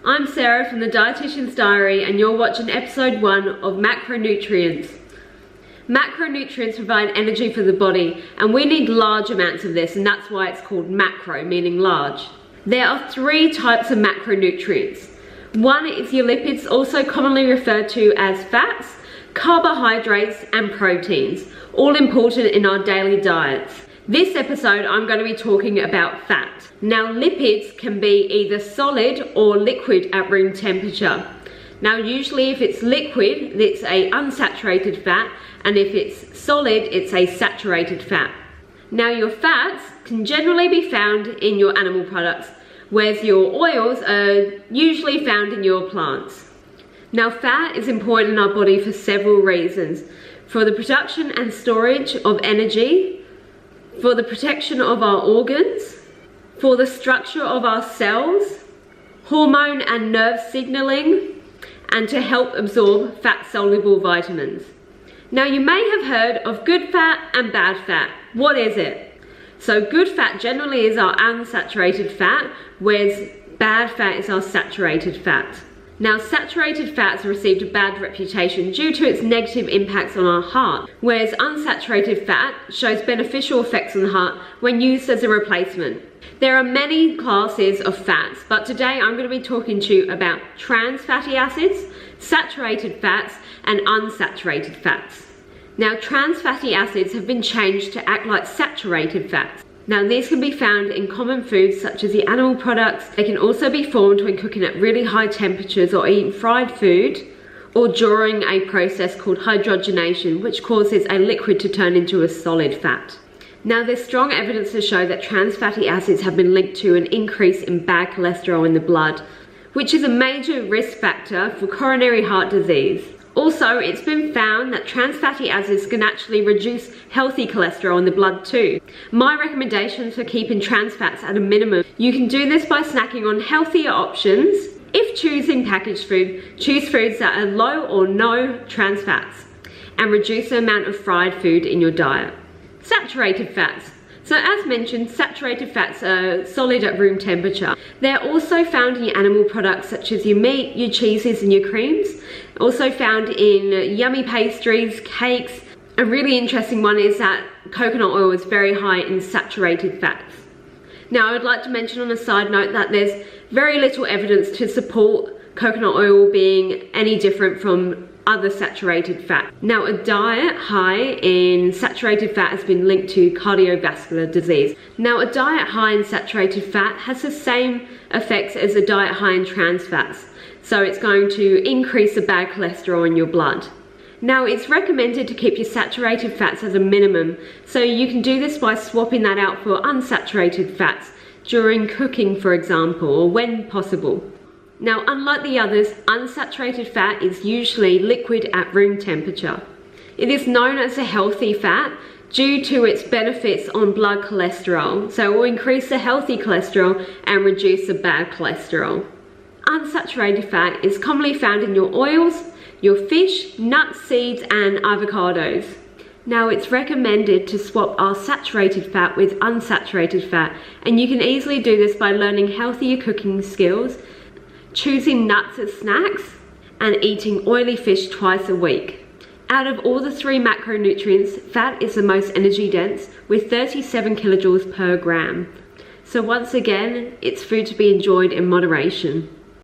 I'm Sarah from the Dietitian's Diary and you're watching episode 1 of Macronutrients. Macronutrients provide energy for the body and we need large amounts of this, and that's why it's called macro, meaning large. There are 3 types of macronutrients. One is your lipids, also commonly referred to as fats, carbohydrates and proteins, all important in our daily diets. This episode I'm going to be talking about fat. Now lipids can be either solid or liquid at room temperature. Now usually if it's liquid, it's a unsaturated fat, and if it's solid, it's a saturated fat. Now your fats can generally be found in your animal products, whereas your oils are usually found in your plants. Now fat is important in our body for several reasons: for the production and storage of energy, for the protection of our organs, for the structure of our cells, hormone and nerve signaling, and to help absorb fat-soluble vitamins. Now you may have heard of good fat and bad fat. What is it? So good fat generally is our unsaturated fat, whereas bad fat is our saturated fat. Now saturated fats have received a bad reputation due to its negative impacts on our heart, whereas unsaturated fat shows beneficial effects on the heart when used as a replacement. There are many classes of fats, but today I'm going to be talking to you about trans fatty acids, saturated fats and unsaturated fats. Now trans fatty acids have been changed to act like saturated fats. Now these can be found in common foods such as the animal products. They can also be formed when cooking at really high temperatures or eating fried food, or during a process called hydrogenation, which causes a liquid to turn into a solid fat. Now there's strong evidence to show that trans fatty acids have been linked to an increase in bad cholesterol in the blood, which is a major risk factor for coronary heart disease. Also, it's been found that trans fatty acids can actually reduce healthy cholesterol in the blood too. My recommendations for keeping trans fats at a minimum: you can do this by snacking on healthier options. If choosing packaged food, choose foods that are low or no trans fats, and reduce the amount of fried food in your diet. Saturated fats. So as mentioned, saturated fats are solid at room temperature. They're also found in your animal products such as your meat, your cheeses and your creams. Also found in yummy pastries, cakes. A really interesting one is that coconut oil is very high in saturated fats. Now I would like to mention on a side note that there's very little evidence to support coconut oil being any different from other saturated fat. Now a diet high in saturated fat has been linked to cardiovascular disease. Now a diet high in saturated fat has the same effects as a diet high in trans fats. So it's going to increase the bad cholesterol in your blood. Now it's recommended to keep your saturated fats as a minimum. So you can do this by swapping that out for unsaturated fats during cooking, for example, or when possible. Now, unlike the others, unsaturated fat is usually liquid at room temperature. It is known as a healthy fat due to its benefits on blood cholesterol. So it will increase the healthy cholesterol and reduce the bad cholesterol. Unsaturated fat is commonly found in your oils, your fish, nuts, seeds and avocados. Now it's recommended to swap our saturated fat with unsaturated fat, and you can easily do this by learning healthier cooking skills, choosing nuts as snacks, and eating oily fish twice a week. Out of all the 3 macronutrients, fat is the most energy dense with 37 kilojoules per gram. So once again, it's food to be enjoyed in moderation.